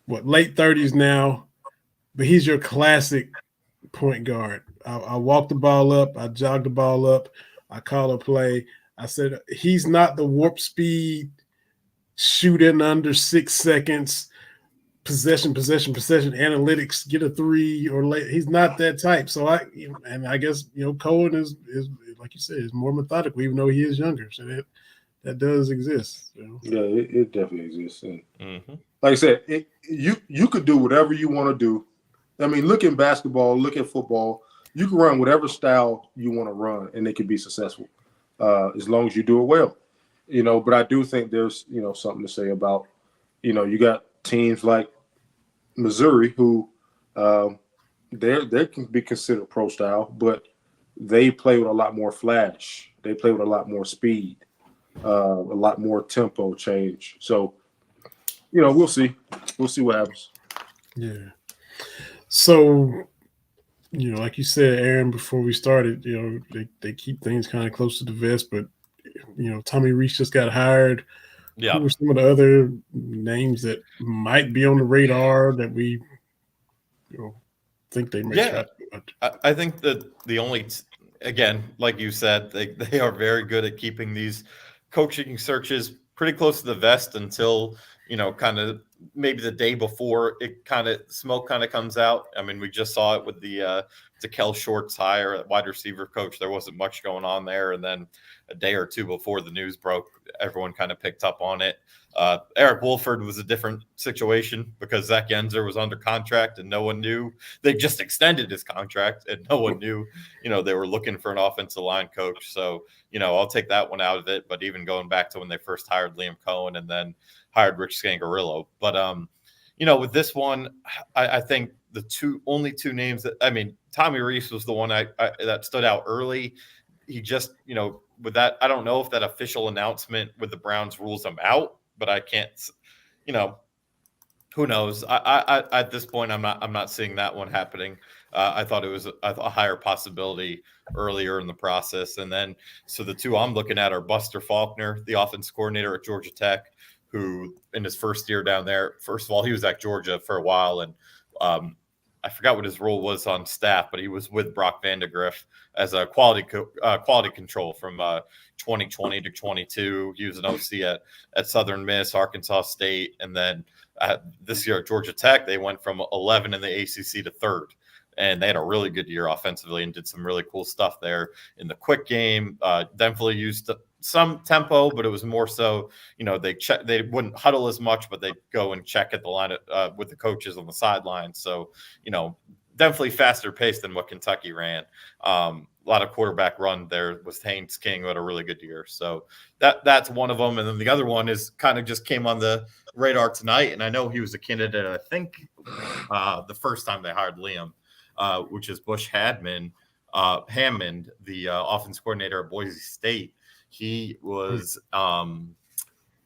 late 30s now, but he's your classic point guard. I walk the ball up, I jog the ball up, I call a play. I said, he's not the warp speed, shoot in under 6 seconds, possession, analytics, get a 3 or late. He's not that type. So I guess, Cohen is like you said, is more methodical, even though he is younger. So that does exist. Yeah, it definitely exists. And like I said, you could do whatever you want to do. I mean, look at basketball, look at football. You can run whatever style you want to run, and it can be successful as long as you do it well. But I do think there's something to say about you got teams like Missouri who they can be considered pro style, but they play with a lot more flash. They play with a lot more speed, a lot more tempo change. So we'll see. We'll see what happens. Yeah. So, like you said, Aaron, before we started, they keep things kind of close to the vest, but, Tommy Rees just got hired. Yeah. Who are some of the other names that might be on the radar that we think they may try? I think that the only, again, like you said, they are very good at keeping these coaching searches pretty close to the vest until kind of maybe the day before smoke comes out. I mean, we just saw it with the Kel Shorts hire at wide receiver coach. There wasn't much going on there. And then a day or two before the news broke, everyone kind of picked up on it. Eric Wolford was a different situation because Zach Yenzer was under contract and no one knew. They just extended his contract and no one knew, they were looking for an offensive line coach. So, I'll take that one out of it. But even going back to when they first hired Liam Cohen and then hired Rich Scangarillo. But, with this one, I think the only two names Tommy Rees was the one that stood out early. He just, with that, I don't know if that official announcement with the Browns rules him out, but I can't, who knows? I at this point, I'm not seeing that one happening. I thought it was a higher possibility earlier in the process. And then, so the two I'm looking at are Buster Faulkner, the offense coordinator at Georgia Tech, who in his first year down there, first of all, he was at Georgia for a while. And I forgot what his role was on staff, but he was with Brock Vandegrift as a quality control from 2020 to 22. He was an OC at Southern Miss, Arkansas State. And then this year at Georgia Tech, they went from 11 in the ACC to 3rd. And they had a really good year offensively and did some really cool stuff there in the quick game. Definitely used some tempo, but it was more so, they wouldn't huddle as much, but they'd go and check at the line with the coaches on the sideline. So, definitely faster paced than what Kentucky ran. A lot of quarterback run there with Haynes King, who had a really good year. So that's one of them. And then the other one is kind of just came on the radar tonight. And I know he was a candidate, I think, the first time they hired Liam, which is Bush Hammond, the offense coordinator at Boise State. He was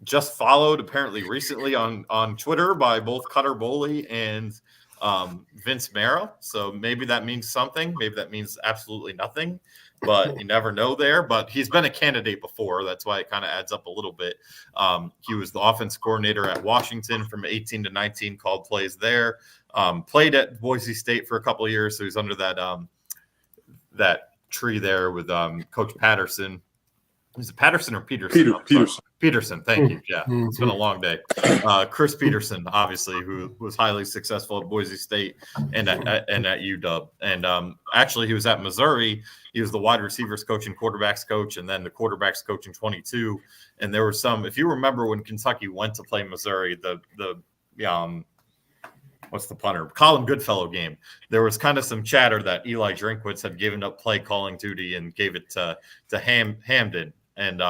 just followed apparently recently on Twitter by both Cutter Boley and Vince Marrow. So maybe that means something. Maybe that means absolutely nothing, but you never know there. But he's been a candidate before. That's why it kind of adds up a little bit. He was the offense coordinator at Washington from 18 to 19, called plays there. Played at Boise State for a couple of years. So he's under that tree there with Coach Patterson. Is it Patterson or Peterson? Peterson. Peterson, thank you. Yeah, it's been a long day. Chris Peterson, obviously, who was highly successful at Boise State and at UW. And actually, he was at Missouri. He was the wide receivers coach and quarterbacks coach, and then the quarterbacks coach in 22. And there were some, if you remember when Kentucky went to play Missouri, what's the punter? Colin Goodfellow game. There was kind of some chatter that Eli Drinkwitz had given up play calling duty and gave it to Hamden. And,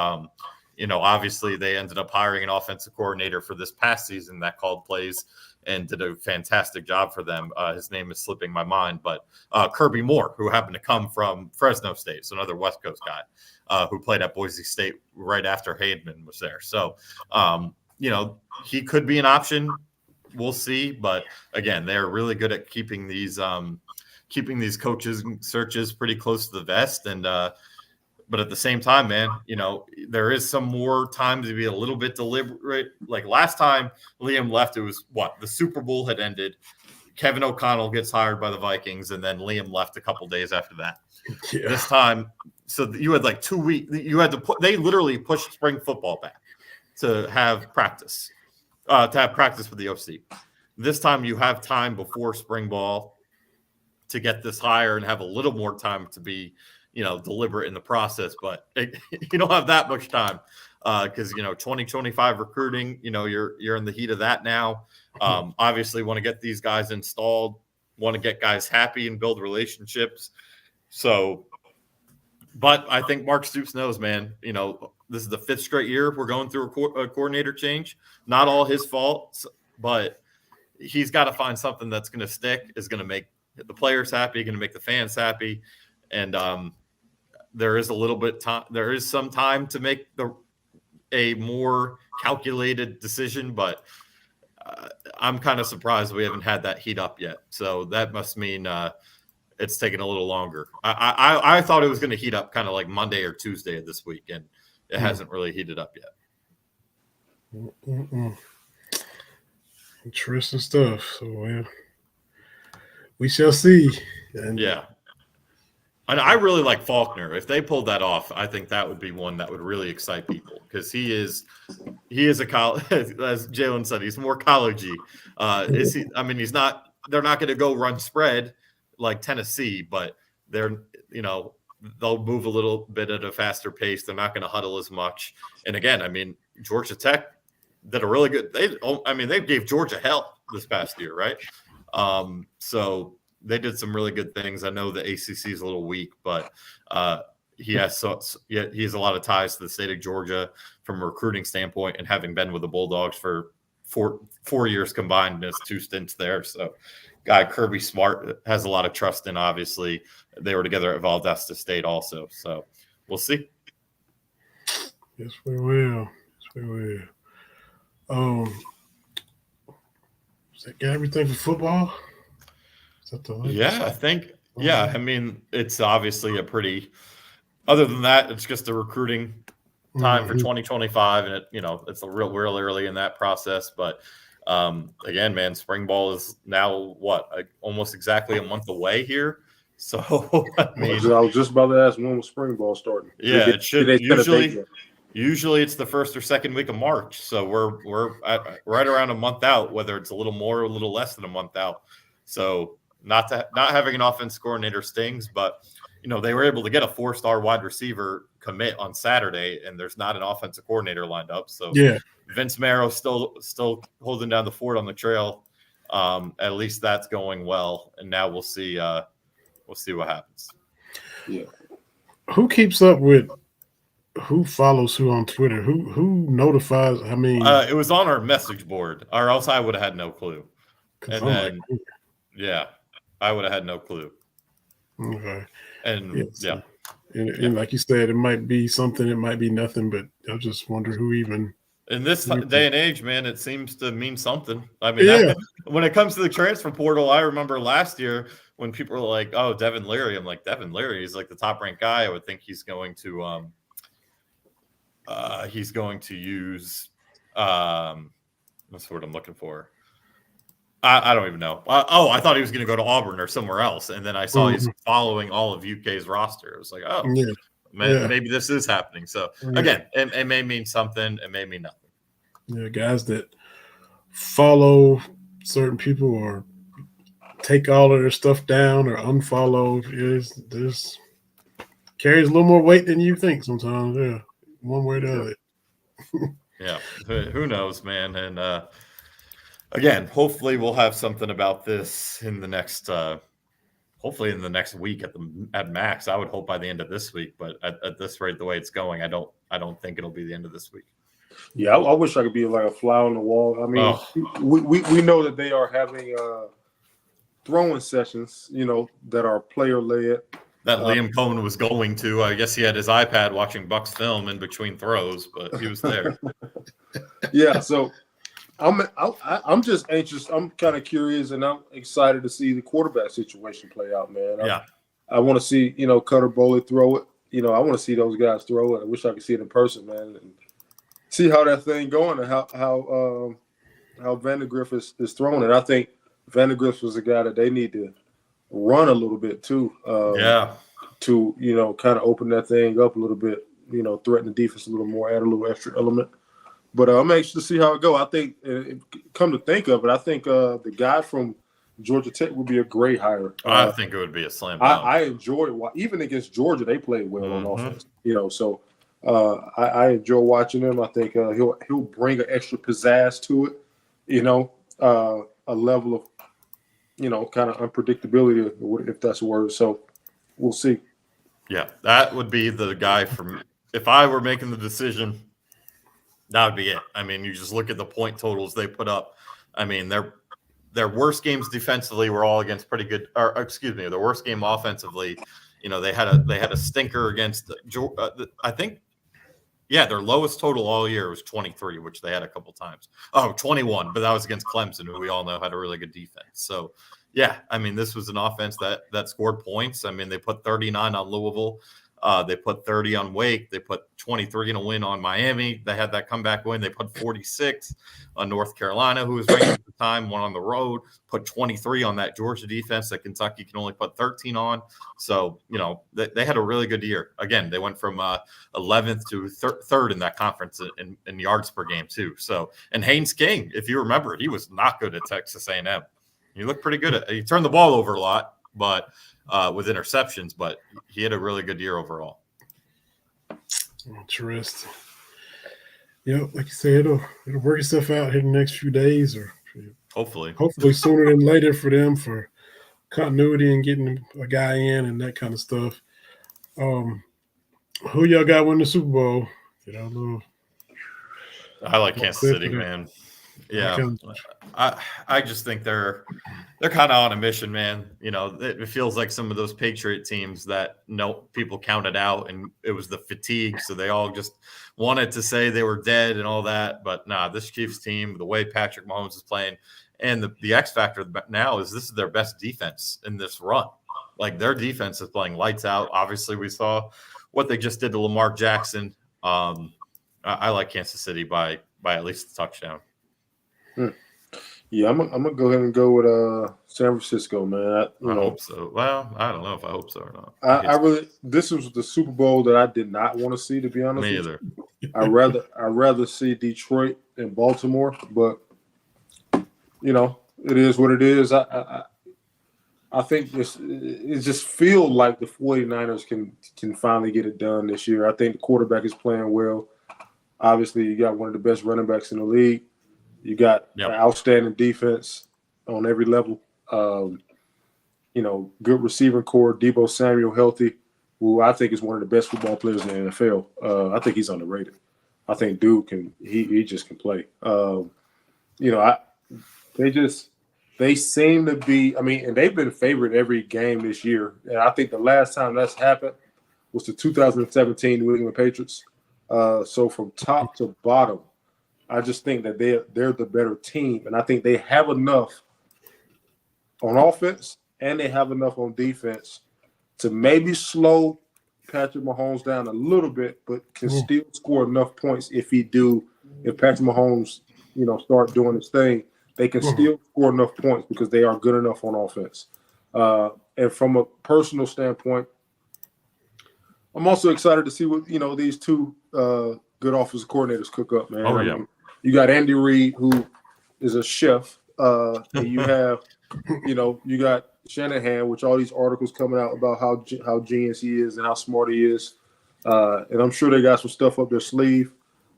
obviously they ended up hiring an offensive coordinator for this past season that called plays and did a fantastic job for them. His name is slipping my mind, but Kirby Moore, who happened to come from Fresno State, so another West Coast guy who played at Boise State right after Hayden was there. So, he could be an option. We'll see. But again, they're really good at keeping these coaches searches pretty close to the vest. And, but at the same time, man, there is some more time to be a little bit deliberate. Like last time Liam left, it was the Super Bowl had ended. Kevin O'Connell gets hired by the Vikings, and then Liam left a couple days after that. Yeah. This time, so you had like 2 weeks. You had to they literally pushed spring football back to have practice with the OC. This time you have time before spring ball to get this higher and have a little more time to be, deliberate in the process. But you don't have that much time because 2025 recruiting. You're in the heat of that now. Obviously, want to get these guys installed, want to get guys happy and build relationships. So, but I think Mark Stoops knows, man. This is the 5th straight year we're going through a coordinator change. Not all his fault, but he's got to find something that's going to stick, is going to make the players happy, going to make the fans happy, and there is a little bit time. There is some time to make a more calculated decision, but I'm kind of surprised we haven't had that heat up yet. So that must mean it's taking a little longer. I thought it was going to heat up kind of like Monday or Tuesday of this week, and it hasn't really heated up yet. Interesting stuff. So we shall see. And yeah. And I really like Faulkner. If they pulled that off, I think that would be one that would really excite people, because he is a college, as Jalen said, he's more collegey. Is he? I mean, he's not. They're not going to go run spread like Tennessee, but they'll move a little bit at a faster pace. They're not going to huddle as much. And again, I mean, Georgia Tech did a really good. They gave Georgia hell this past year, right? So they did some really good things. I know the ACC is a little weak, but he has a lot of ties to the state of Georgia from a recruiting standpoint, and having been with the Bulldogs for four years combined in his 2 stints there. So guy Kirby Smart has a lot of trust in. Obviously, they were together at Valdosta State also. So we'll see. Yes, we will. Does that got everything for football? Yeah, I think. Yeah, I mean, it's obviously a pretty. Other than that, it's just a recruiting time for 2025, and it's a real early in that process. But again, man, spring ball is now almost exactly a month away here. So I mean, I was just about to ask, when was spring ball starting? Yeah, it should usually it's the 1st or 2nd week of March. So we're right around a month out, whether it's a little more or a little less than a month out. So not having an offense coordinator stings, but they were able to get a 4-star wide receiver commit on Saturday, and there's not an offensive coordinator lined up. So yeah, Vince Marrow still holding down the fort on the trail. At least that's going well, and now we'll see what happens. Yeah. Who keeps up with who follows who on Twitter? Who notifies? I mean, it was on our message board, or else I would have had no clue. And then, I would have had no clue. Okay. And And like you said, it might be something, it might be nothing, but I just wonder who even. In this day and age, man, it seems to mean something. I mean, when it comes to the transfer portal, I remember last year when people were like, "Oh, Devin Leary," I'm like, "Devin Leary is like the top-ranked guy. I would think he's going to use what's the word I'm looking for? I don't even know. I thought he was going to go to Auburn or somewhere else, and then I saw he's following all of UK's roster. It was like, maybe this is happening. So again, it may mean something, it may mean nothing. Yeah, guys that follow certain people or take all of their stuff down or unfollow there's carries a little more weight than you think sometimes. Yeah, one way or the other. Yeah, who knows, man? And again, hopefully we'll have something about this in the next hopefully in the next week at max. I would hope by the end of this week, but at this rate, the way it's going, I don't think it'll be the end of this week. Yeah, I wish I could be like a fly on the wall. I mean, we know that they are having throwing sessions, that are player led. That Liam Cohen was going to. I guess he had his iPad watching Buck's film in between throws, but he was there. Yeah, so I'm just anxious. I'm kind of curious, and I'm excited to see the quarterback situation play out, man. I want to see, Cutter Boley throw it. I want to see those guys throw it. I wish I could see it in person, man, and see how that thing going and how Vandegrift is throwing it. I think Vandegrift was a guy that they need to run a little bit too. to, kind of open that thing up a little bit, threaten the defense a little more, add a little extra element. But I'm anxious to see how it go. I think, come to think of it, I think the guy from Georgia Tech would be a great hire. I think it would be a slam dunk. I enjoy it. Even against Georgia, they played well on offense. So I enjoy watching him. I think he'll bring an extra pizzazz to it. A level of kind of unpredictability, if that's a word. So we'll see. Yeah, that would be the guy from. If I were making the decision, that would be it. I mean, you just look at the point totals they put up. I mean, their worst games defensively were all against pretty good. Or excuse me, their worst game offensively. They had a stinker against. I think. Yeah, their lowest total all year was 23, which they had a couple times. Oh, 21, but that was against Clemson, who we all know had a really good defense. So, yeah, I mean, this was an offense that scored points. I mean, they put 39 on Louisville. They put 30 on Wake. They put 23 in a win on Miami. They had that comeback win. They put 46 on North Carolina, who was ranked at the time, one on the road, put 23 on that Georgia defense that Kentucky can only put 13 on. So, they had a really good year. Again, they went from 11th to third in that conference in yards per game, too. So, and Haynes King, if you remember, he was not good at Texas A&M. He looked pretty good. He turned the ball over a lot, but with interceptions, but he had a really good year overall. Interesting. Like you said, it'll work itself out here in the next few days, or hopefully sooner than later for them, for continuity and getting a guy in and that kind of stuff. Who y'all got win the Super Bowl? I don't know. I like Kansas City, man. Yeah, I just think they're kind of on a mission, man. It feels like some of those Patriot teams that people counted out, and it was the fatigue, so they all just wanted to say they were dead and all that. But nah, this Chiefs team, the way Patrick Mahomes is playing, and the X factor now is this is their best defense in this run. Like, their defense is playing lights out. Obviously, we saw what they just did to Lamar Jackson. I like Kansas City by at least a touchdown. Yeah, I'm gonna go ahead and go with San Francisco, man. I hope so. Well, I don't know if I hope so or not. I really, this was the Super Bowl that I did not want to see, to be honest. Me either. I rather see Detroit and Baltimore, but it is what it is. I think it just feels like the 49ers can finally get it done this year. I think the quarterback is playing well. Obviously, you got one of the best running backs in the league. You got an outstanding defense on every level. Good receiving core. Deebo Samuel healthy, who I think is one of the best football players in the NFL. I think he's underrated. I think dude he just can play. They seem to be. I mean, and they've been favored every game this year. And I think the last time that's happened was the 2017 New England Patriots. So from top to bottom, I just think that they're the better team, and I think they have enough on offense and they have enough on defense to maybe slow Patrick Mahomes down a little bit, but can still score enough points if Patrick Mahomes, start doing his thing. They can still score enough points because they are good enough on offense. And from a personal standpoint, I'm also excited to see what these two good offensive coordinators cook up, man. Oh, yeah. You got Andy Reid, who is a chef, and you have, you got Shanahan, which all these articles coming out about how genius he is and how smart he is, and I'm sure they got some stuff up their sleeve,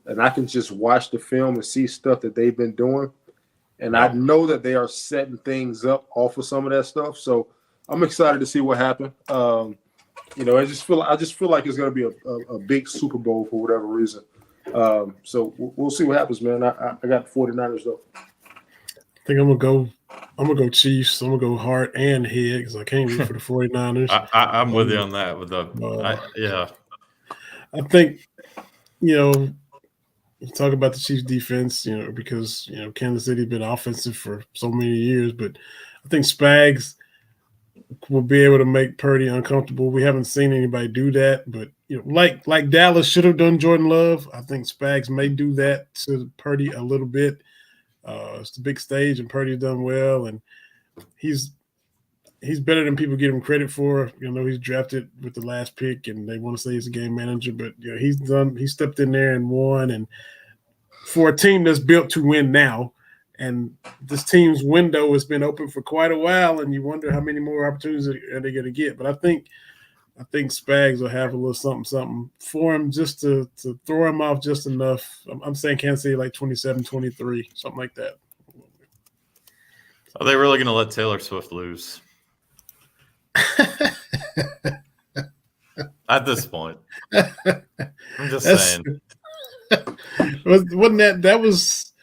and I can just watch the film and see stuff that they've been doing, and I know that they are setting things up off of some of that stuff. So I'm excited to see what happened. I just feel like it's going to be a big Super Bowl for whatever reason. So we'll see what happens, man. I got the 49ers though. I think I'm gonna go Chiefs. I'm gonna go heart and head because I can't root for the 49ers. I'm with you on that. I think you talk about the Chiefs defense, because Kansas City's been offensive for so many years, but I think Spags will be able to make Purdy uncomfortable. We haven't seen anybody do that, but like Dallas should have done Jordan Love, I think Spags may do that to Purdy a little bit. It's the big stage, and Purdy's done well, and he's he's better than people give him credit for. He's drafted with the last pick, and they want to say he's a game manager, but he stepped in there and won. And for a team that's built to win now, and this team's window has been open for quite a while, and you wonder how many more opportunities are they going to get. But I think Spags will have a little something for him just to throw him off just enough. I'm saying Kansas City like 27-23, something like that. Are they really going to let Taylor Swift lose? At this point. I'm just saying. Wasn't that was –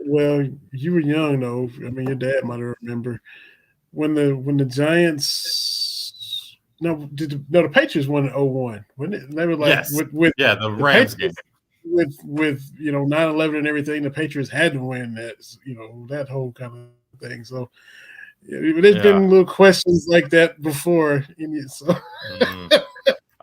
well, you were young, though. I mean, your dad might have remember. When the Giants – the Patriots won in 2001. They were like yes. with the Rams game. With 9/11 and everything, the Patriots had to win that, that whole kind of thing. So there's been little questions like that before.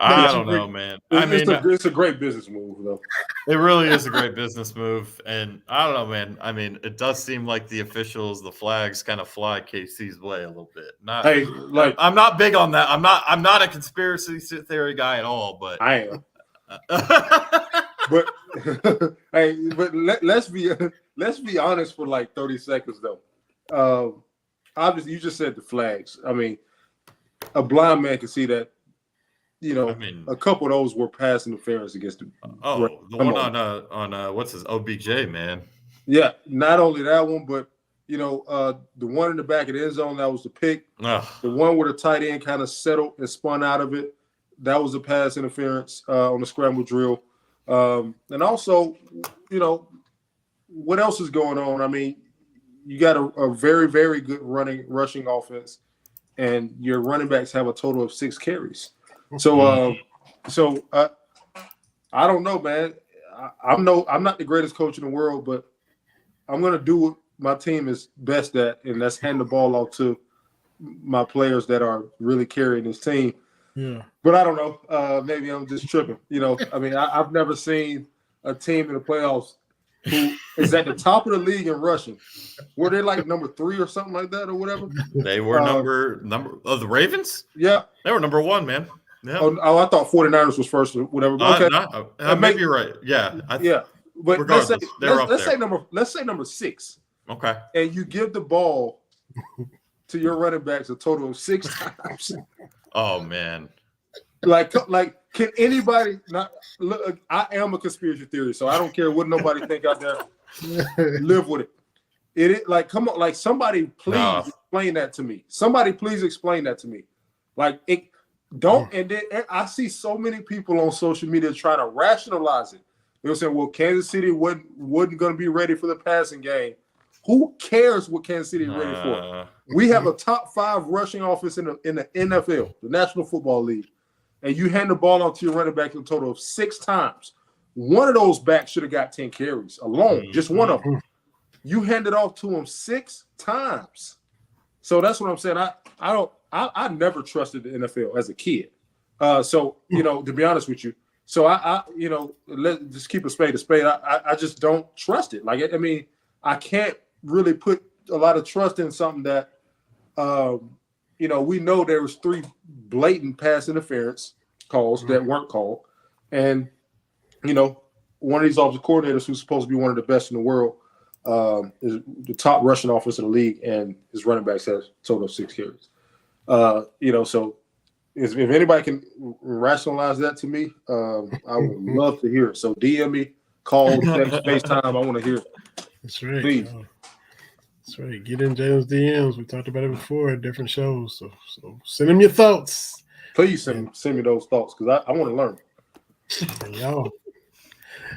I don't know, man. It's a great business move, though. It really is a great business move, and I don't know, man. I mean, it does seem like the officials, the flags, kind of fly KC's way a little bit. I'm not big on that. I'm not a conspiracy theory guy at all, but I am. But let's be honest for like 30 seconds though. Obviously, you just said the flags. I mean, a blind man can see that. A couple of those were pass interference against the. The one on what's his OBJ, man. Yeah, not only that one, but the one in the back of the end zone, that was the pick. Ugh. The one where the tight end kind of settled and spun out of it, that was a pass interference on the scramble drill. And also, what else is going on? I mean, you got a very, very good rushing offense, and your running backs have a total of 6 carries. So I don't know, man. I'm not the greatest coach in the world, but I'm gonna do what my team is best at, and that's hand the ball off to my players that are really carrying this team. Yeah. But I don't know. Maybe I'm just tripping. I mean, I've never seen a team in the playoffs who is at the top of the league in rushing. Were they like number 3 or something like that or whatever? They were number the Ravens? Yeah. They were number 1, man. Yeah. Oh, I thought 49ers was first or whatever. Okay. Maybe you're right. Yeah. Yeah. But let's say number 6. Okay. And you give the ball to your running backs a total of 6 times. Oh man. Like can anybody not look? I am a conspiracy theorist, so I don't care what nobody think out there. Live with it. It like come on, like somebody please explain that to me. Somebody please explain that to me. Like it don't. And then I see so many people on social media trying to rationalize it. They're saying, "Well, Kansas City wasn't going to be ready for the passing game." Who cares what Kansas City is ready for? We have a top 5 rushing offense in the NFL, the National Football League, and you hand the ball off to your running back a total of 6 times. One of those backs should have got 10 carries alone, just one of them. You hand it off to him 6 times. So that's what I'm saying. I never trusted the NFL as a kid. So to be honest with you, so let's just keep a spade a spade. I just don't trust it. Like I mean, I can't really put a lot of trust in something that, we know there was 3 blatant pass interference calls that weren't called. And, one of these offensive coordinators who's supposed to be one of the best in the world is the top rushing offense in the league, and his running backs has a total of 6 carries. So if anybody can rationalize that to me, I would love to hear it. So DM me, call, text, FaceTime. I want to hear it. That's right. Please. That's right. Get in Jalen's DMs. We talked about it before at different shows. So send him your thoughts. Please send me those thoughts because I want to learn. And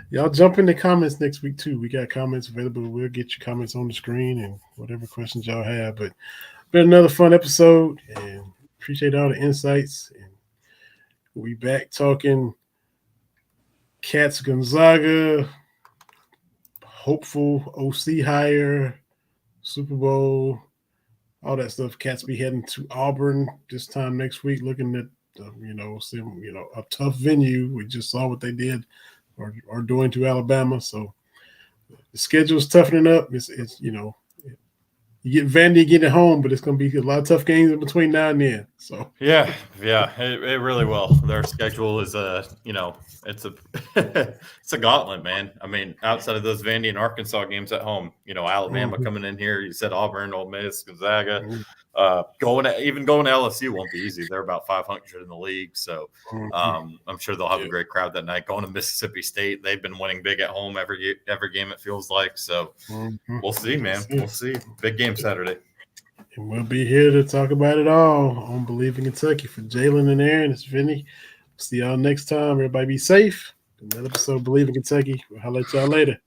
y'all jump in the comments next week too. We got comments available. We'll get your comments on the screen and whatever questions y'all have. But been another fun episode, and appreciate all the insights. And we'll be back talking Cats Gonzaga, hopeful OC hire, Super Bowl, all that stuff. Cats be heading to Auburn this time next week, looking at a tough venue. We just saw what they did or doing to Alabama. So the schedule's toughening up. It's You get Vandy getting home, but it's going to be a lot of tough games in between now and then. So yeah, it really will. Their schedule is it's a it's a gauntlet, man. I mean, outside of those Vandy and Arkansas games at home, Alabama coming in here. You said Auburn, Ole Miss, Gonzaga. Going to LSU won't be easy. They're about 500 in the league, so I'm sure they'll have a great crowd that night. Going to Mississippi State, they've been winning big at home every game. It feels like so. We'll see, man. We'll see. Big game Saturday. And we'll be here to talk about it all on Believe in Kentucky. For Jalen and Aaron, it's Vinny. See y'all next time. Everybody be safe. Another episode of Believe in Kentucky. We'll holler at y'all later.